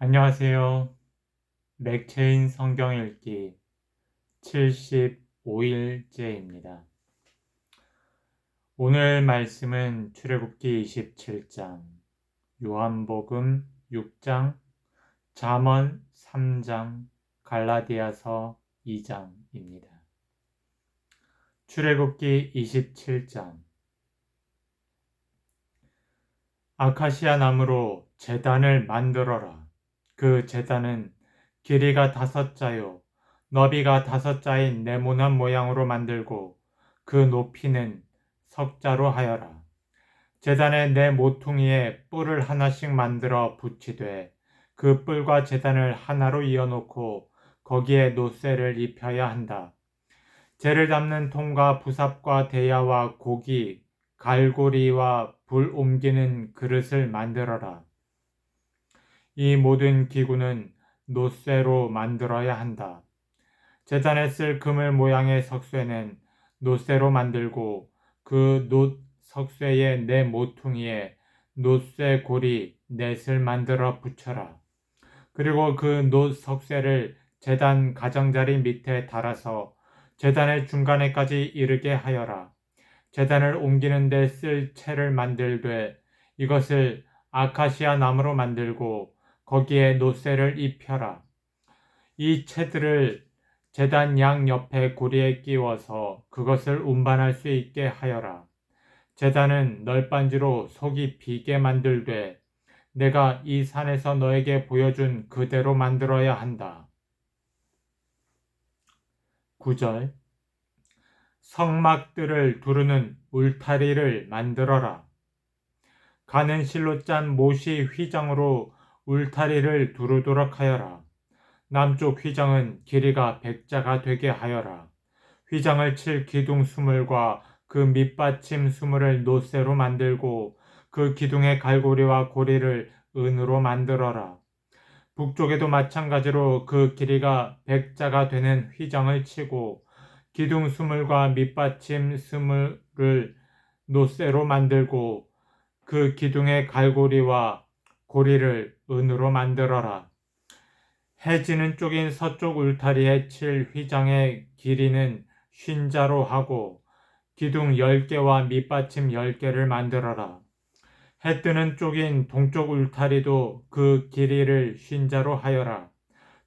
안녕하세요. 맥체인 성경 읽기 75일째입니다. 오늘 말씀은 출애굽기 27장, 요한복음 6장, 잠언 3장, 갈라디아서 2장입니다. 출애굽기 27장. 아카시아 나무로 제단을 만들어라. 그 제단은 길이가 5자요 너비가 5자인 네모난 모양으로 만들고 그 높이는 10자로 하여라. 제단의 네 모퉁이에 뿔을 하나씩 만들어 붙이되 그 뿔과 제단을 하나로 이어놓고 거기에 놋쇠를 입혀야 한다. 재를 담는 통과 부삽과 대야와 고기, 갈고리와 불 옮기는 그릇을 만들어라. 이 모든 기구는 놋쇠로 만들어야 한다. 제단에 쓸 그물 모양의 석쇠는 놋쇠로 만들고 그 석쇠의 네 모퉁이에 놋쇠 고리 넷을 만들어 붙여라. 그리고 그 석쇠를 제단 가장자리 밑에 달아서 제단의 중간에까지 이르게 하여라. 제단을 옮기는 데 쓸 채를 만들되 이것을 아카시아 나무로 만들고 거기에 놋쇠를 입혀라. 이 채들을 제단 양 옆에 고리에 끼워서 그것을 운반할 수 있게 하여라. 제단은 널빤지로 속이 비게 만들되 내가 이 산에서 너에게 보여준 그대로 만들어야 한다. 9절. 성막들을 두르는 울타리를 만들어라. 가는 실로 짠 못이 휘장으로 울타리를 두르도록 하여라. 남쪽 휘장은 길이가 100자가 되게 하여라. 휘장을 칠 기둥 수물과 그 밑받침 수물을 놋쇠로 만들고 그 기둥의 갈고리와 고리를 은으로 만들어라. 북쪽에도 마찬가지로 그 길이가 100자가 되는 휘장을 치고 기둥 수물과 밑받침 수물을 놋쇠로 만들고 그 기둥의 갈고리와 고리를 은으로 만들어라. 해지는 쪽인 서쪽 울타리에 칠 휘장의 길이는 50자로 하고 기둥 10개와 밑받침 10개를 만들어라. 해 뜨는 쪽인 동쪽 울타리도 그 길이를 50자로 하여라.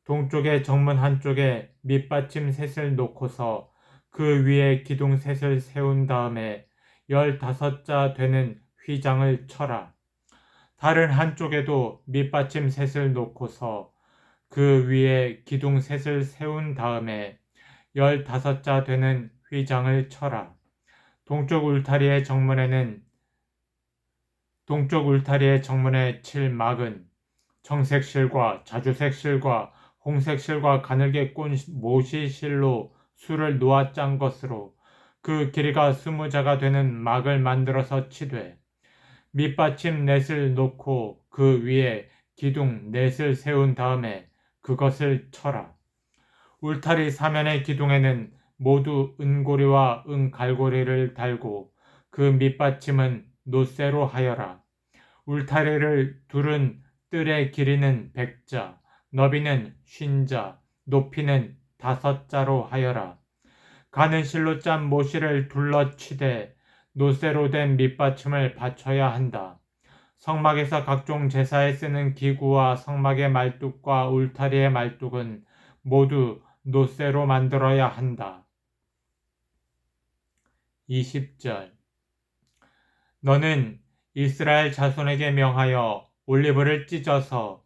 동쪽의 정문 한쪽에 밑받침 셋을 놓고서 그 위에 기둥 셋을 세운 다음에 15자 되는 휘장을 쳐라. 다른 한쪽에도 밑받침 셋을 놓고서 그 위에 기둥 셋을 세운 다음에 15자 되는 휘장을 쳐라. 동쪽 울타리의 정문에 칠 막은 청색 실과 자주색 실과 홍색 실과 가늘게 꼰 모시 실로 술을 놓아 짠 것으로 그 길이가 20자가 되는 막을 만들어서 치되 밑받침 넷을 놓고 그 위에 기둥 넷을 세운 다음에 그것을 쳐라. 울타리 사면의 기둥에는 모두 은고리와 은갈고리를 달고 그 밑받침은 놋쇠로 하여라. 울타리를 두른 뜰의 길이는 100자, 너비는 50자, 높이는 5자로 하여라. 가는 실로 짠 모시를 둘러치되 놋쇠로 된 밑받침을 받쳐야 한다. 성막에서 각종 제사에 쓰는 기구와 성막의 말뚝과 울타리의 말뚝은 모두 놋쇠로 만들어야 한다. 20절. 너는 이스라엘 자손에게 명하여 올리브를 찢어서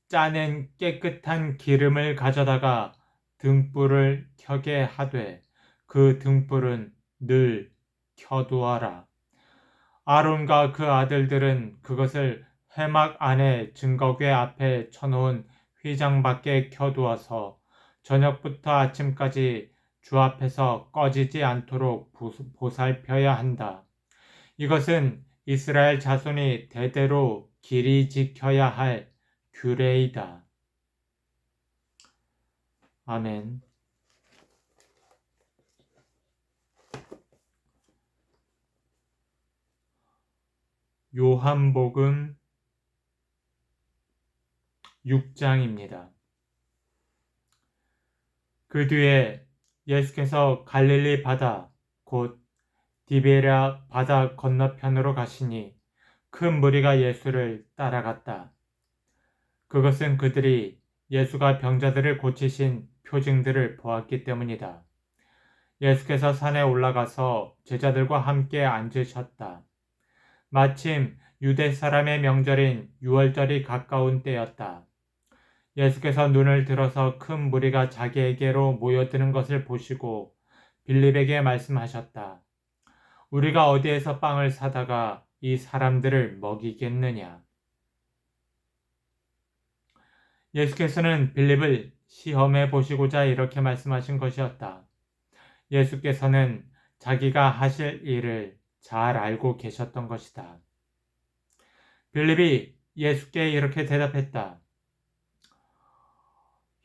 짜낸 깨끗한 기름을 가져다가 등불을 켜게 하되 그 등불은 늘 켜두어라. 아론과 그 아들들은 그것을 회막 안에 증거궤 앞에 쳐놓은 휘장 밖에 켜두어서 저녁부터 아침까지 주 앞에서 꺼지지 않도록 보살펴야 한다. 이것은 이스라엘 자손이 대대로 길이 지켜야 할 규례이다. 아멘. 요한복음 6장입니다. 그 뒤에 예수께서 갈릴리 바다 곧 디베랴 바다 건너편으로 가시니 큰 무리가 예수를 따라갔다. 그것은 그들이 예수가 병자들을 고치신 표징들을 보았기 때문이다. 예수께서 산에 올라가서 제자들과 함께 앉으셨다. 마침 유대 사람의 명절인 유월절이 가까운 때였다. 예수께서 눈을 들어서 큰 무리가 자기에게로 모여드는 것을 보시고 빌립에게 말씀하셨다. 우리가 어디에서 빵을 사다가 이 사람들을 먹이겠느냐? 예수께서는 빌립을 시험해 보시고자 이렇게 말씀하신 것이었다. 예수께서는 자기가 하실 일을 잘 알고 계셨던 것이다. 빌립이 예수께 이렇게 대답했다.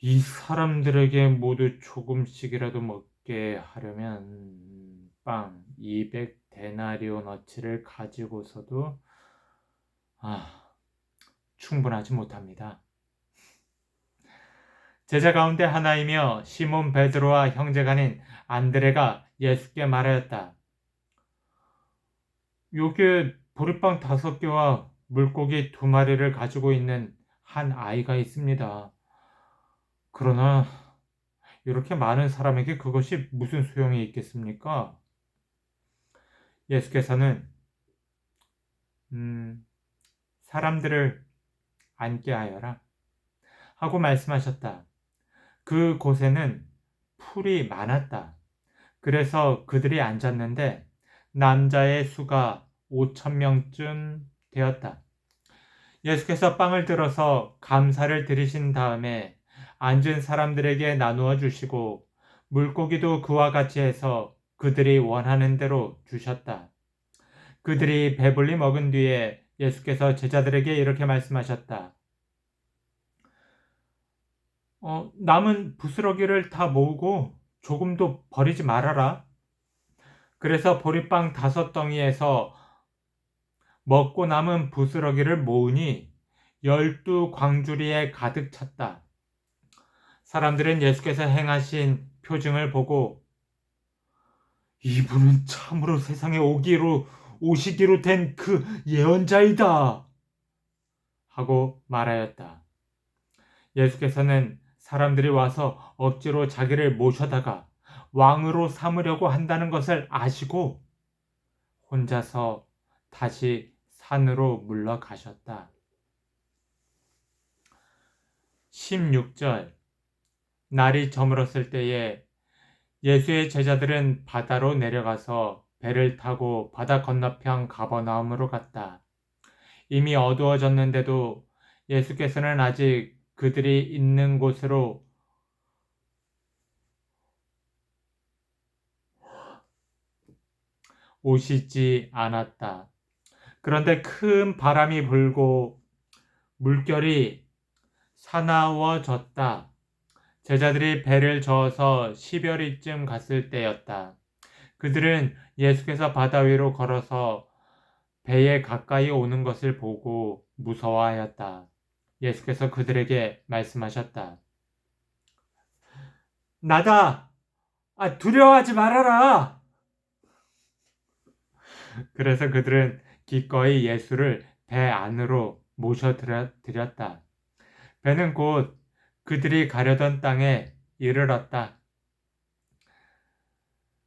이 사람들에게 모두 조금씩이라도 먹게 하려면 빵 200데나리오너치를 가지고서도 충분하지 못합니다. 제자 가운데 하나이며 시몬 베드로와 형제간인 안드레가 예수께 말하였다. 여기에 보리빵 5개와 물고기 2마리를 가지고 있는 한 아이가 있습니다. 그러나 이렇게 많은 사람에게 그것이 무슨 소용이 있겠습니까? 예수께서는 사람들을 앉게 하여라 하고 말씀하셨다. 그 곳에는 풀이 많았다. 그래서 그들이 앉았는데 남자의 수가 5,000명쯤 되었다. 예수께서 빵을 들어서 감사를 드리신 다음에 앉은 사람들에게 나누어 주시고 물고기도 그와 같이 해서 그들이 원하는 대로 주셨다. 그들이 배불리 먹은 뒤에 예수께서 제자들에게 이렇게 말씀하셨다. 남은 부스러기를 다 모으고 조금도 버리지 말아라. 그래서 보리빵 5덩이에서 먹고 남은 부스러기를 모으니 12광주리에 가득 찼다. 사람들은 예수께서 행하신 표징을 보고 이분은 참으로 세상에 오시기로 된 그 예언자이다 하고 말하였다. 예수께서는 사람들이 와서 억지로 자기를 모셔다가 왕으로 삼으려고 한다는 것을 아시고 혼자서 다시 산으로 물러가셨다. 16절 날이 저물었을 때에 예수의 제자들은 바다로 내려가서 배를 타고 바다 건너편 가버나움으로 갔다. 이미 어두워졌는데도 예수께서는 아직 그들이 있는 곳으로 오시지 않았다. 그런데 큰 바람이 불고 물결이 사나워졌다. 제자들이 배를 저어서 10여리쯤 갔을 때였다. 그들은 예수께서 바다 위로 걸어서 배에 가까이 오는 것을 보고 무서워하였다. 예수께서 그들에게 말씀하셨다. 나다! 두려워하지 말아라! 그래서 그들은 기꺼이 예수를 배 안으로 모셔드렸다. 배는 곧 그들이 가려던 땅에 이르렀다.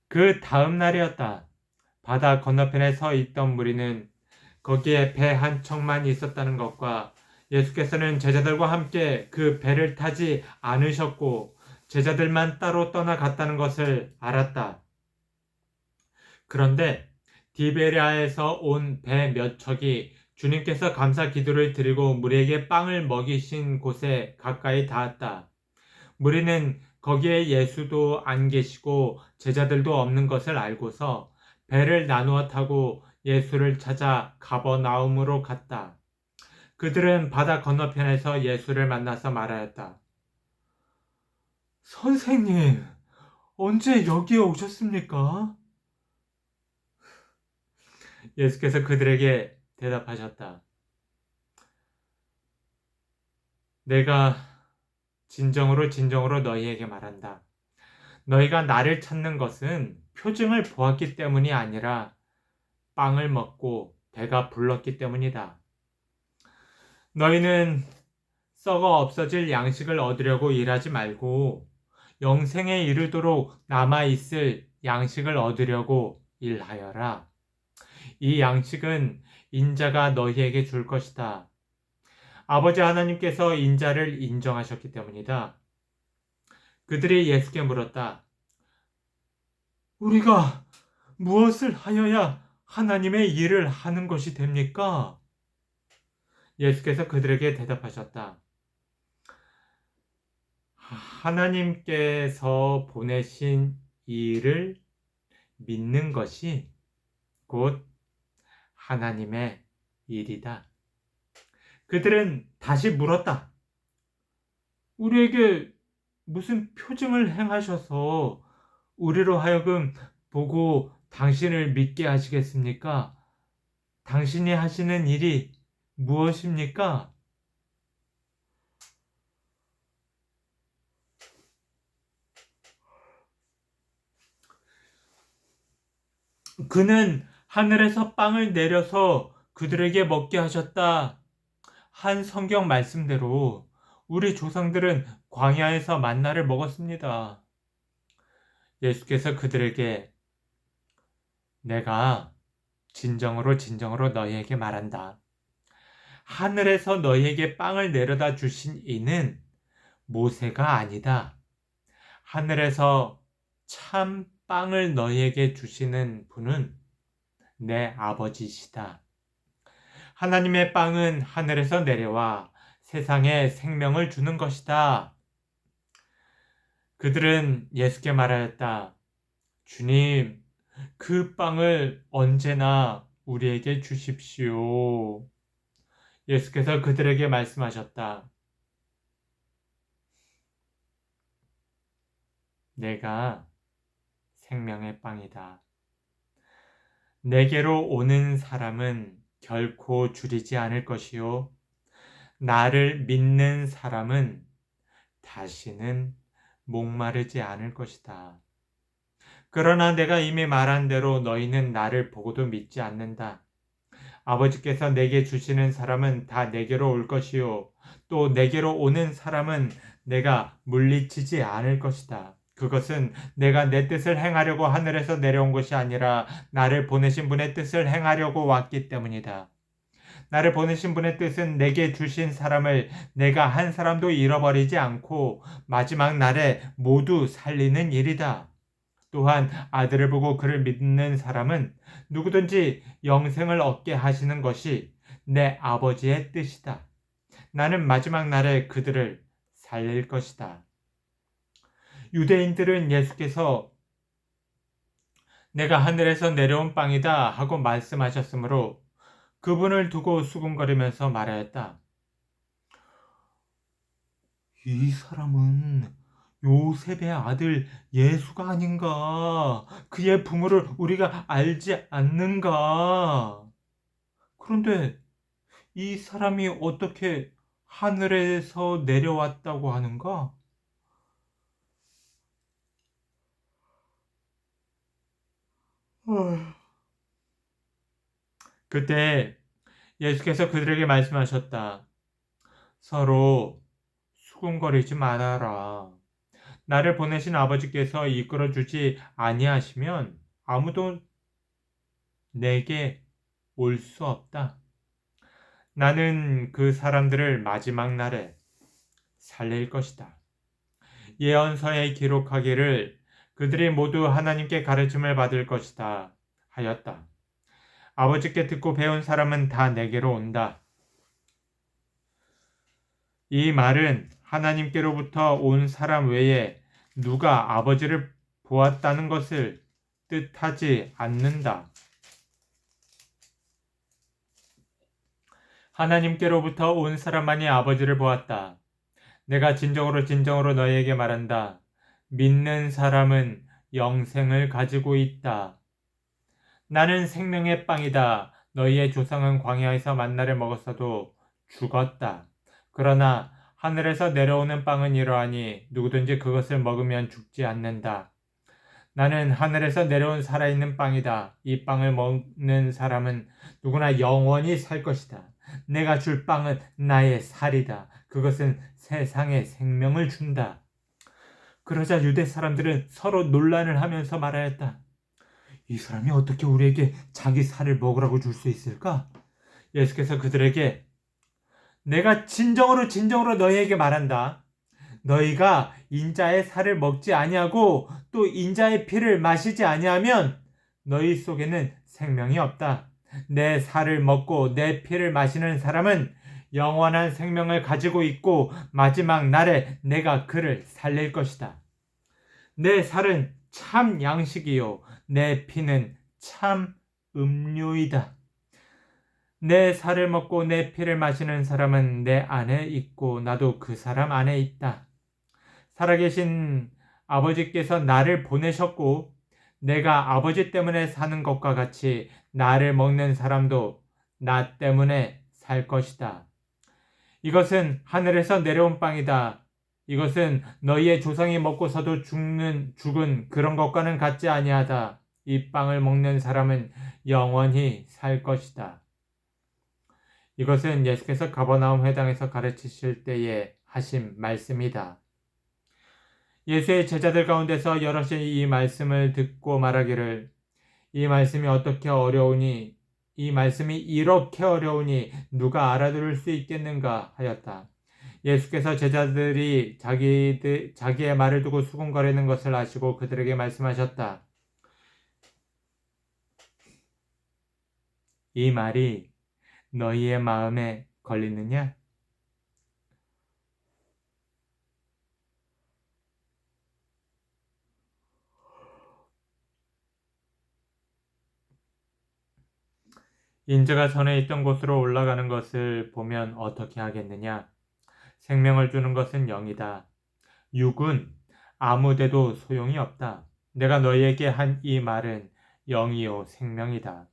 그 다음 날이었다. 바다 건너편에 서 있던 무리는 거기에 배 한 척만 있었다는 것과 예수께서는 제자들과 함께 그 배를 타지 않으셨고 제자들만 따로 떠나갔다는 것을 알았다. 그런데 디베랴에서 온 배 몇 척이 주님께서 감사 기도를 드리고 무리에게 빵을 먹이신 곳에 가까이 닿았다. 무리는 거기에 예수도 안 계시고 제자들도 없는 것을 알고서 배를 나누어 타고 예수를 찾아 가버나움으로 갔다. 그들은 바다 건너편에서 예수를 만나서 말하였다. 선생님, 언제 여기에 오셨습니까? 예수께서 그들에게 대답하셨다. 내가 진정으로 진정으로 너희에게 말한다. 너희가 나를 찾는 것은 표징을 보았기 때문이 아니라 빵을 먹고 배가 불렀기 때문이다. 너희는 썩어 없어질 양식을 얻으려고 일하지 말고 영생에 이르도록 남아있을 양식을 얻으려고 일하여라. 이 양식은 인자가 너희에게 줄 것이다. 아버지 하나님께서 인자를 인정하셨기 때문이다. 그들이 예수께 물었다. 우리가 무엇을 하여야 하나님의 일을 하는 것이 됩니까? 예수께서 그들에게 대답하셨다. 하나님께서 보내신 일을 믿는 것이 곧 하나님의 일이다. 그들은 다시 물었다. 우리에게 무슨 표징을 행하셔서 우리로 하여금 보고 당신을 믿게 하시겠습니까? 당신이 하시는 일이 무엇입니까? 그는 하늘에서 빵을 내려서 그들에게 먹게 하셨다. 한 성경 말씀대로 우리 조상들은 광야에서 만나를 먹었습니다. 예수께서 그들에게 내가 진정으로 진정으로 너희에게 말한다. 하늘에서 너희에게 빵을 내려다 주신 이는 모세가 아니다. 하늘에서 참 빵을 너희에게 주시는 분은 내 아버지시다. 하나님의 빵은 하늘에서 내려와 세상에 생명을 주는 것이다. 그들은 예수께 말하였다. 주님, 그 빵을 언제나 우리에게 주십시오. 예수께서 그들에게 말씀하셨다. 내가 생명의 빵이다. 내게로 오는 사람은 결코 줄이지 않을 것이요. 나를 믿는 사람은 다시는 목마르지 않을 것이다. 그러나 내가 이미 말한 대로 너희는 나를 보고도 믿지 않는다. 아버지께서 내게 주시는 사람은 다 내게로 올 것이요. 또 내게로 오는 사람은 내가 물리치지 않을 것이다. 그것은 내가 내 뜻을 행하려고 하늘에서 내려온 것이 아니라 나를 보내신 분의 뜻을 행하려고 왔기 때문이다. 나를 보내신 분의 뜻은 내게 주신 사람을 내가 한 사람도 잃어버리지 않고 마지막 날에 모두 살리는 일이다. 또한 아들을 보고 그를 믿는 사람은 누구든지 영생을 얻게 하시는 것이 내 아버지의 뜻이다. 나는 마지막 날에 그들을 살릴 것이다. 유대인들은 예수께서 내가 하늘에서 내려온 빵이다 하고 말씀하셨으므로 그분을 두고 수군거리면서 말하였다. 이 사람은 요셉의 아들 예수가 아닌가? 그의 부모를 우리가 알지 않는가? 그런데 이 사람이 어떻게 하늘에서 내려왔다고 하는가? 그때 예수께서 그들에게 말씀하셨다. 서로 수군거리지 말아라. 나를 보내신 아버지께서 이끌어주지 아니하시면 아무도 내게 올 수 없다. 나는 그 사람들을 마지막 날에 살릴 것이다. 예언서에 기록하기를 그들이 모두 하나님께 가르침을 받을 것이다 하였다. 아버지께 듣고 배운 사람은 다 내게로 온다. 이 말은 하나님께로부터 온 사람 외에 누가 아버지를 보았다는 것을 뜻하지 않는다. 하나님께로부터 온 사람만이 아버지를 보았다. 내가 진정으로 진정으로 너희에게 말한다. 믿는 사람은 영생을 가지고 있다. 나는 생명의 빵이다. 너희의 조상은 광야에서 만나를 먹었어도 죽었다. 그러나 하늘에서 내려오는 빵은 이러하니 누구든지 그것을 먹으면 죽지 않는다. 나는 하늘에서 내려온 살아있는 빵이다. 이 빵을 먹는 사람은 누구나 영원히 살 것이다. 내가 줄 빵은 나의 살이다. 그것은 세상에 생명을 준다. 그러자 유대 사람들은 서로 논란을 하면서 말하였다. 이 사람이 어떻게 우리에게 자기 살을 먹으라고 줄 수 있을까? 예수께서 그들에게 내가 진정으로 너희에게 말한다. 너희가 인자의 살을 먹지 아니하고 또 인자의 피를 마시지 아니하면 너희 속에는 생명이 없다. 내 살을 먹고 내 피를 마시는 사람은 영원한 생명을 가지고 있고 마지막 날에 내가 그를 살릴 것이다. 내 살은 참 양식이요 내 피는 참 음료이다. 내 살을 먹고 내 피를 마시는 사람은 내 안에 있고 나도 그 사람 안에 있다. 살아계신 아버지께서 나를 보내셨고 내가 아버지 때문에 사는 것과 같이 나를 먹는 사람도 나 때문에 살 것이다. 이것은 하늘에서 내려온 빵이다. 이것은 너희의 조상이 먹고서도 죽은 그런 것과는 같지 아니하다. 이 빵을 먹는 사람은 영원히 살 것이다. 이것은 예수께서 가버나움 회당에서 가르치실 때에 하신 말씀이다. 예수의 제자들 가운데서 여럿이 이 말씀을 듣고 말하기를 이 말씀이 이렇게 어려우니 누가 알아들을 수 있겠는가 하였다. 예수께서 제자들이 자기의 말을 두고 수군거리는 것을 아시고 그들에게 말씀하셨다. 이 말이 너희의 마음에 걸리느냐? 인자가 전에 있던 곳으로 올라가는 것을 보면 어떻게 하겠느냐? 생명을 주는 것은 영이다. 육은 아무데도 소용이 없다. 내가 너희에게 한 이 말은 영이요 생명이다.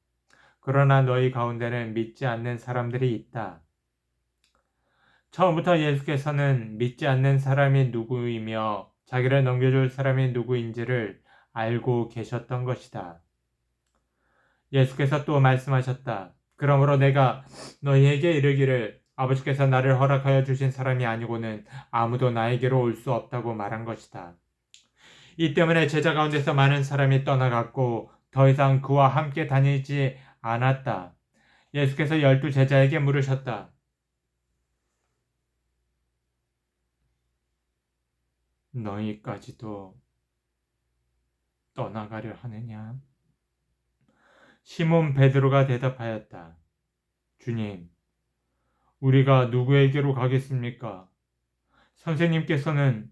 그러나 너희 가운데는 믿지 않는 사람들이 있다. 처음부터 예수께서는 믿지 않는 사람이 누구이며 자기를 넘겨줄 사람이 누구인지를 알고 계셨던 것이다. 예수께서 또 말씀하셨다. 그러므로 내가 너희에게 이르기를 아버지께서 나를 허락하여 주신 사람이 아니고는 아무도 나에게로 올 수 없다고 말한 것이다. 이 때문에 제자 가운데서 많은 사람이 떠나갔고 더 이상 그와 함께 다니지 않았다. 예수께서 12제자에게 물으셨다. 너희까지도 떠나가려 하느냐? 시몬 베드로가 대답하였다. 주님, 우리가 누구에게로 가겠습니까? 선생님께는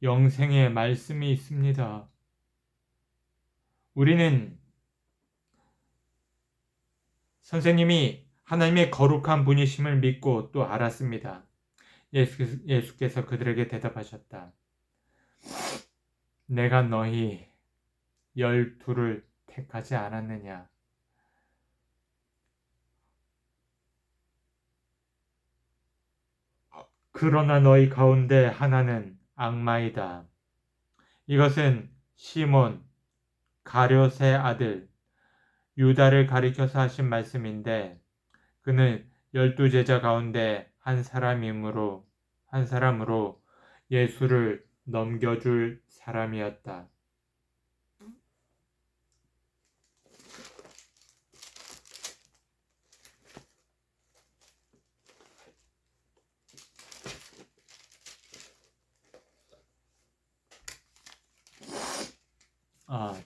영생의 말씀이 있습니다. 우리는 선생님이 하나님의 거룩한 분이심을 믿고 또 알았습니다. 예수께서 그들에게 대답하셨다. 내가 너희 12를 택하지 않았느냐? 그러나 너희 가운데 하나는 악마이다. 이것은 시몬 가룟의 아들 유다를 가리켜서 하신 말씀인데 그는 12제자 가운데 한 사람으로 예수를 넘겨줄 사람이었다.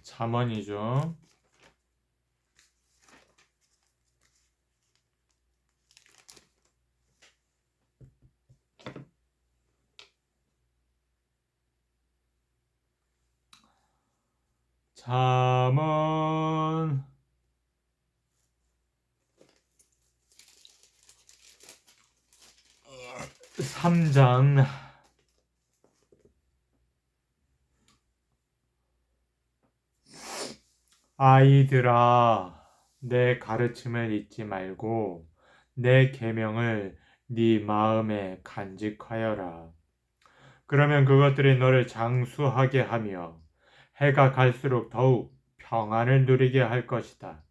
잠언이죠. 잠언 3장 아이들아 내 가르침을 잊지 말고 내 계명을 네 마음에 간직하여라. 그러면 그것들이 너를 장수하게 하며 해가 갈수록 더욱 평안을 누리게 할 것이다.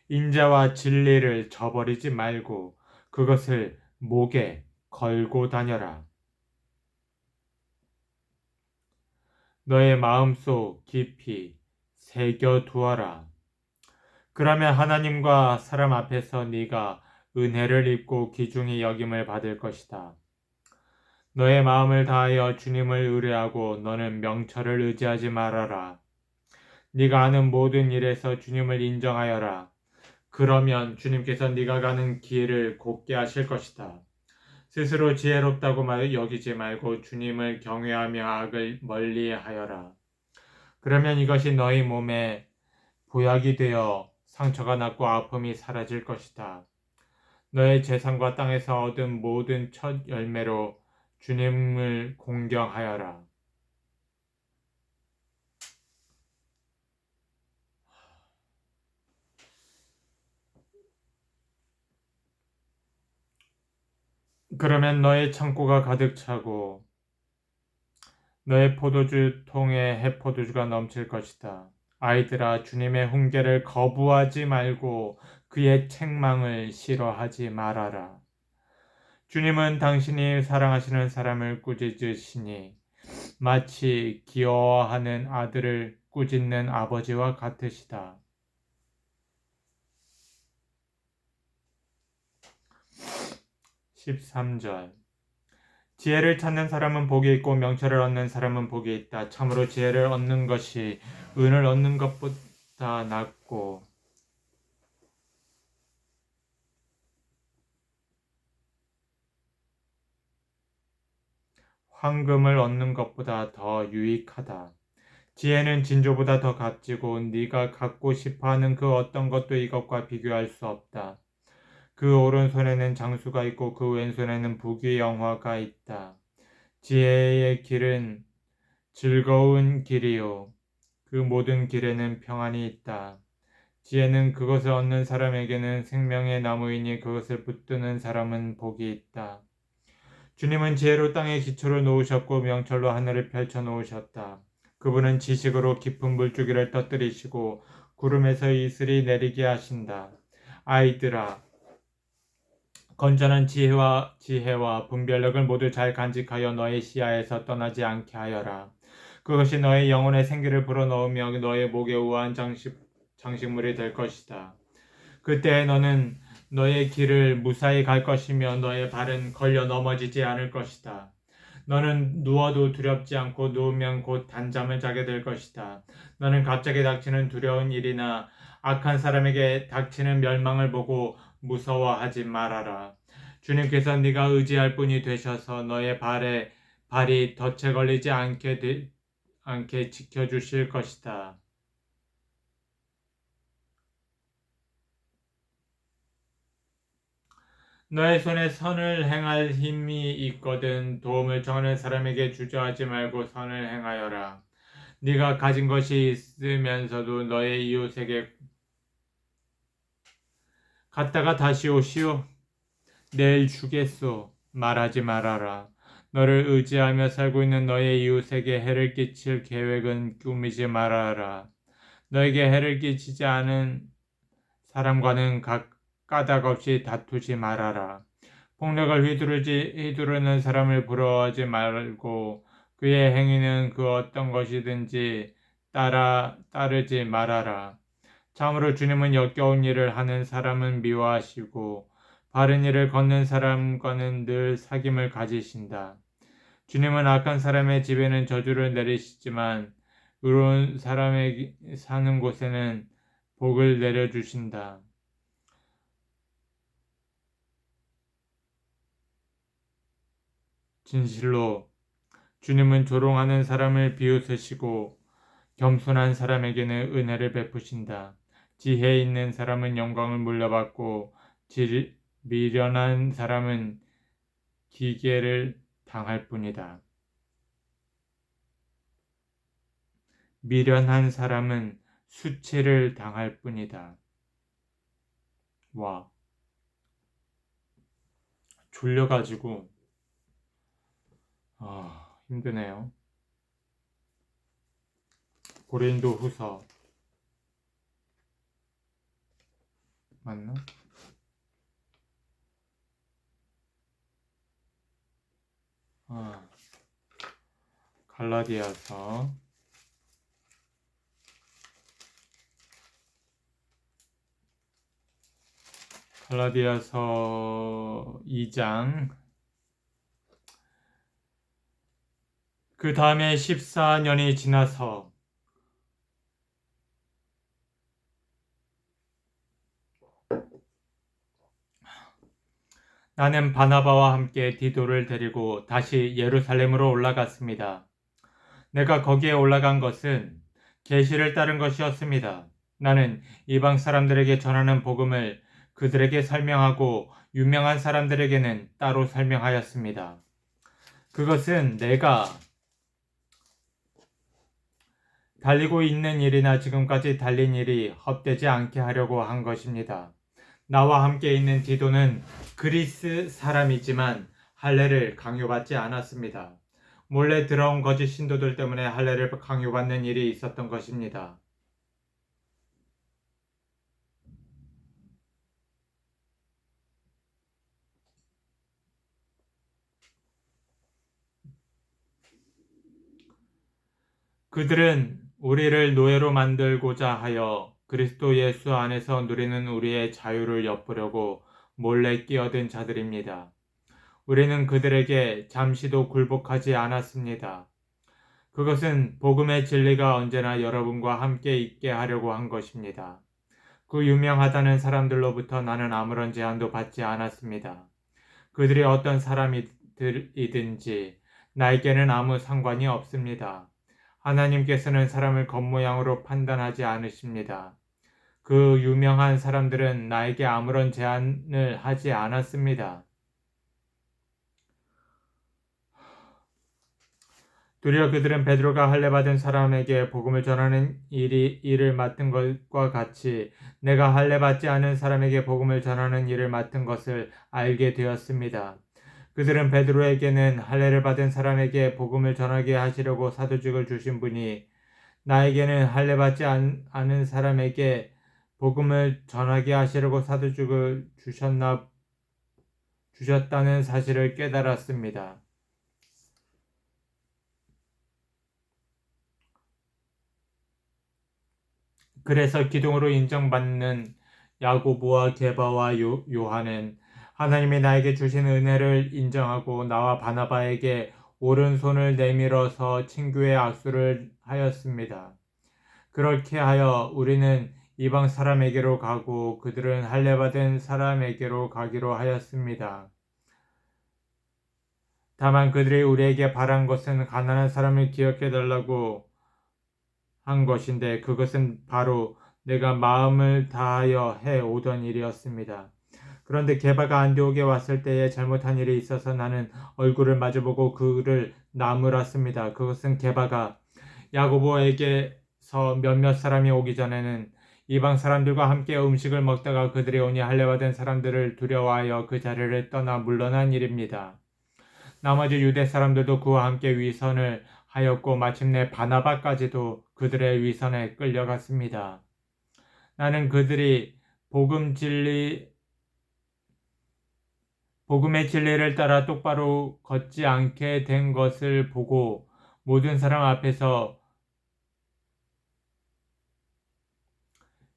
인자와 진리를 저버리지 말고 그것을 목에 걸고 다녀라. 너의 마음속 깊이 새겨두어라. 그러면 하나님과 사람 앞에서 네가 은혜를 입고 귀중히 여김을 받을 것이다. 너의 마음을 다하여 주님을 의뢰하고 너는 명철을 의지하지 말아라. 네가 하는 모든 일에서 주님을 인정하여라. 그러면 주님께서 네가 가는 길을 곱게 하실 것이다. 스스로 지혜롭다고 여기지 말고 주님을 경외하며 악을 멀리하여라. 그러면 이것이 너희 몸에 보약이 되어 상처가 낫고 아픔이 사라질 것이다. 너의 재산과 땅에서 얻은 모든 첫 열매로 주님을 공경하여라. 그러면 너의 창고가 가득 차고 너의 포도주 통에 해포도주가 넘칠 것이다. 아이들아, 주님의 훈계를 거부하지 말고 그의 책망을 싫어하지 말아라. 주님은 당신이 사랑하시는 사람을 꾸짖으시니 마치 귀여워하는 아들을 꾸짖는 아버지와 같으시다. 13절 지혜를 찾는 사람은 복이 있고 명철을 얻는 사람은 복이 있다. 참으로 지혜를 얻는 것이 은을 얻는 것보다 낫고 황금을 얻는 것보다 더 유익하다. 지혜는 진조보다 더 값지고 네가 갖고 싶어하는 그 어떤 것도 이것과 비교할 수 없다. 그 오른손에는 장수가 있고 그 왼손에는 부귀영화가 있다. 지혜의 길은 즐거운 길이요 그 모든 길에는 평안이 있다. 지혜는 그것을 얻는 사람에게는 생명의 나무이니 그것을 붙드는 사람은 복이 있다. 주님은 지혜로 땅의 기초를 놓으셨고 명철로 하늘을 펼쳐 놓으셨다. 그분은 지식으로 깊은 물줄기를 터뜨리시고 구름에서 이슬이 내리게 하신다. 아이들아, 건전한 지혜와 분별력을 모두 잘 간직하여 너의 시야에서 떠나지 않게 하여라. 그것이 너의 영혼의 생기를 불어넣으며 너의 목에 우아한 장식물이 될 것이다. 그때 너는 너의 길을 무사히 갈 것이며 너의 발은 걸려 넘어지지 않을 것이다. 너는 누워도 두렵지 않고 누우면 곧 단잠을 자게 될 것이다. 너는 갑자기 닥치는 두려운 일이나 악한 사람에게 닥치는 멸망을 보고 무서워하지 말아라. 주님께서 네가 의지할 분이 되셔서 너의 발이 덫에 걸리지 않게 지켜주실 것이다. 너의 손에 선을 행할 힘이 있거든 도움을 청하는 사람에게 주저하지 말고 선을 행하여라. 네가 가진 것이 있으면서도 너의 이웃에게 갔다가 다시 오시오. 내일 주겠소. 말하지 말아라. 너를 의지하며 살고 있는 너의 이웃에게 해를 끼칠 계획은 꾸미지 말아라. 너에게 해를 끼치지 않은 사람과는 까닭 없이 다투지 말아라. 폭력을 휘두르는 사람을 부러워하지 말고 그의 행위는 그 어떤 것이든지 따르지 말아라. 참으로 주님은 역겨운 일을 하는 사람은 미워하시고 바른 일을 걷는 사람과는 늘 사귐을 가지신다. 주님은 악한 사람의 집에는 저주를 내리시지만 의로운 사람의 사는 곳에는 복을 내려주신다. 진실로 주님은 조롱하는 사람을 비웃으시고 겸손한 사람에게는 은혜를 베푸신다. 지혜 있는 사람은 영광을 물려받고 미련한 사람은 기계를 당할 뿐이다. 미련한 사람은 수치를 당할 뿐이다. 와. 졸려가지고 힘드네요. 고린도 후서 맞나? 갈라디아서 2장 그 다음에 14년이 지나서 나는 바나바와 함께 디도를 데리고 다시 예루살렘으로 올라갔습니다. 내가 거기에 올라간 것은 계시를 따른 것이었습니다. 나는 이방 사람들에게 전하는 복음을 그들에게 설명하고 유명한 사람들에게는 따로 설명하였습니다. 그것은 내가 달리고 있는 일이나 지금까지 달린 일이 헛되지 않게 하려고 한 것입니다. 나와 함께 있는 디도는 그리스 사람이지만 할례를 강요받지 않았습니다. 몰래 들어온 거짓 신도들 때문에 할례를 강요받는 일이 있었던 것입니다. 그들은 우리를 노예로 만들고자 하여 그리스도 예수 안에서 누리는 우리의 자유를 엿보려고 몰래 끼어든 자들입니다. 우리는 그들에게 잠시도 굴복하지 않았습니다. 그것은 복음의 진리가 언제나 여러분과 함께 있게 하려고 한 것입니다. 그 유명하다는 사람들로부터 나는 아무런 제한도 받지 않았습니다. 그들이 어떤 사람이든지 나에게는 아무 상관이 없습니다. 하나님께서는 사람을 겉모양으로 판단하지 않으십니다. 그 유명한 사람들은 나에게 아무런 제한을 하지 않았습니다. 도리어 그들은 베드로가 할례받은 사람에게 복음을 전하는 일을 맡은 것과 같이 내가 할례받지 않은 사람에게 복음을 전하는 일을 맡은 것을 알게 되었습니다. 그들은 베드로에게는 할례를 받은 사람에게 복음을 전하게 하시려고 사도직을 주신 분이 나에게는 할례받지 않은 사람에게 복음을 전하게 하시려고 사도직을 주셨다는 사실을 깨달았습니다. 그래서 기둥으로 인정받는 야고보와 게바와 요한은 하나님이 나에게 주신 은혜를 인정하고 나와 바나바에게 오른손을 내밀어서 친교의 악수를 하였습니다. 그렇게 하여 우리는 이방 사람에게로 가고 그들은 할례받은 사람에게로 가기로 하였습니다. 다만 그들이 우리에게 바란 것은 가난한 사람을 기억해 달라고 한 것인데 그것은 바로 내가 마음을 다하여 해 오던 일이었습니다. 그런데 게바가 안디옥에 왔을 때에 잘못한 일이 있어서 나는 얼굴을 마주보고 그를 나무랐습니다. 그것은 게바가 야고보에게서 몇몇 사람이 오기 전에는 이방 사람들과 함께 음식을 먹다가 그들이 오니 할례받은 사람들을 두려워하여 그 자리를 떠나 물러난 일입니다. 나머지 유대 사람들도 그와 함께 위선을 하였고 마침내 바나바까지도 그들의 위선에 끌려갔습니다. 나는 그들이 복음의 진리를 따라 똑바로 걷지 않게 된 것을 보고 모든 사람 앞에서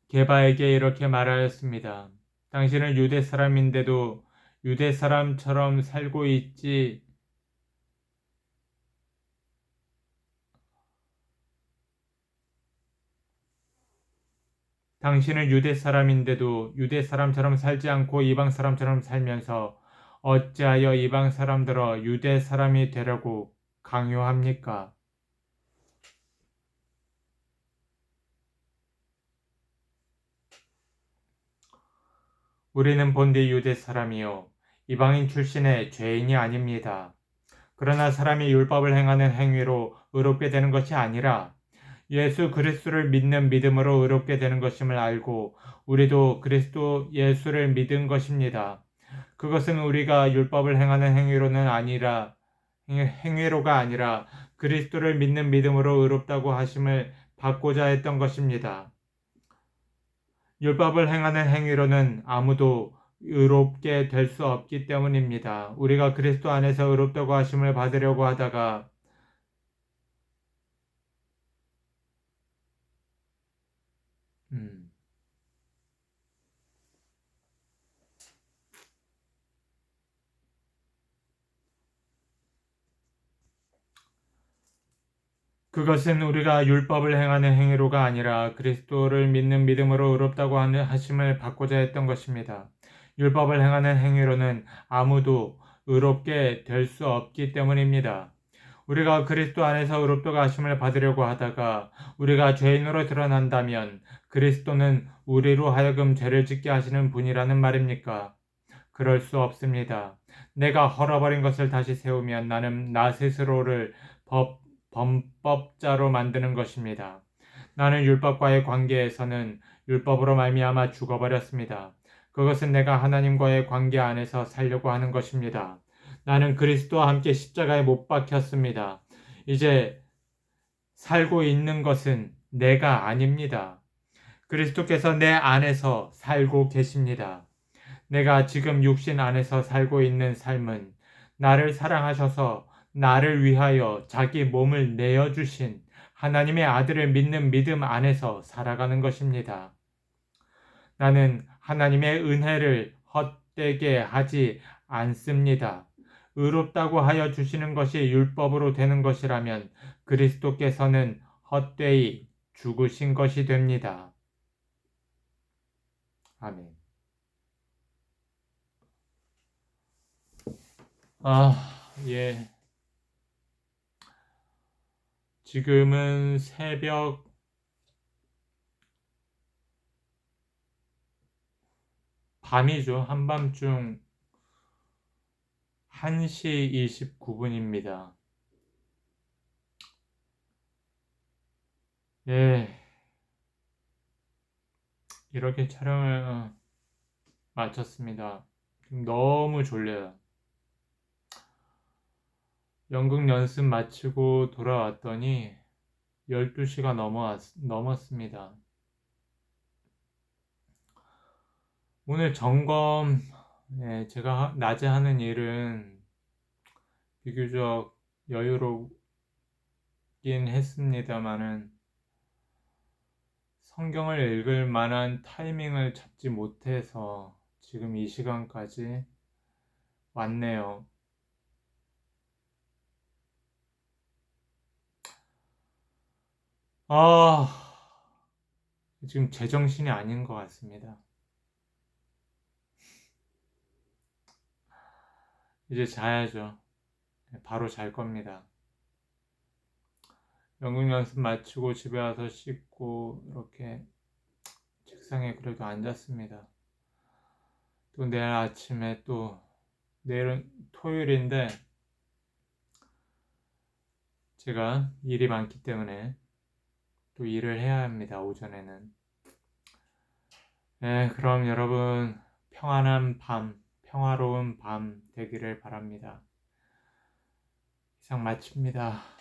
게바에게 이렇게 말하였습니다. 당신은 유대 사람인데도 유대 사람처럼 살고 있지 당신은 유대 사람인데도 유대 사람처럼 살지 않고 이방 사람처럼 살면서 어찌하여 이방 사람들어 유대 사람이 되려고 강요합니까? 우리는 본디 유대 사람이요 이방인 출신의 죄인이 아닙니다. 그러나 사람이 율법을 행하는 행위로 의롭게 되는 것이 아니라 예수 그리스도를 믿는 믿음으로 의롭게 되는 것임을 알고 우리도 그리스도 예수를 믿은 것입니다. 그것은 우리가 율법을 행하는 행위로가 아니라 그리스도를 믿는 믿음으로 의롭다고 하심을 받고자 했던 것입니다. 율법을 행하는 행위로는 아무도 의롭게 될 수 없기 때문입니다. 우리가 그리스도 안에서 의롭다고 하심을 받으려고 하다가 그것은 우리가 율법을 행하는 행위로가 아니라 그리스도를 믿는 믿음으로 의롭다고 하심을 받고자 했던 것입니다. 율법을 행하는 행위로는 아무도 의롭게 될 수 없기 때문입니다. 우리가 그리스도 안에서 의롭다고 하심을 받으려고 하다가 우리가 죄인으로 드러난다면 그리스도는 우리로 하여금 죄를 짓게 하시는 분이라는 말입니까? 그럴 수 없습니다. 내가 헐어버린 것을 다시 세우면 나는 나 스스로를 범법자로 만드는 것입니다. 나는 율법과의 관계에서는 율법으로 말미암아 죽어버렸습니다. 그것은 내가 하나님과의 관계 안에서 살려고 하는 것입니다. 나는 그리스도와 함께 십자가에 못 박혔습니다. 이제 살고 있는 것은 내가 아닙니다. 그리스도께서 내 안에서 살고 계십니다. 내가 지금 육신 안에서 살고 있는 삶은 나를 사랑하셔서 나를 위하여 자기 몸을 내어주신 하나님의 아들을 믿는 믿음 안에서 살아가는 것입니다. 나는 하나님의 은혜를 헛되게 하지 않습니다. 의롭다고 하여 주시는 것이 율법으로 되는 것이라면 그리스도께서는 헛되이 죽으신 것이 됩니다. 아멘. 예. 지금은 새벽 밤이죠. 한밤중 1시 29분입니다. 예. 이렇게 촬영을 마쳤습니다. 지금 너무 졸려요. 연극 연습 마치고 돌아왔더니 12시가 넘었습니다. 오늘 점검, 제가 낮에 하는 일은 비교적 여유롭긴 했습니다만은 성경을 읽을 만한 타이밍을 잡지 못해서 지금 이 시간까지 왔네요. 지금 제정신이 아닌 것 같습니다. 이제 자야죠. 바로 잘 겁니다. 연극 연습 마치고 집에 와서 씻고 이렇게 책상에 그래도 앉았습니다. 또 내일 아침에 내일은 토요일인데 제가 일이 많기 때문에 또 일을 해야 합니다. 오전에는. 그럼 여러분 평화로운 밤 되기를 바랍니다. 이상 마칩니다.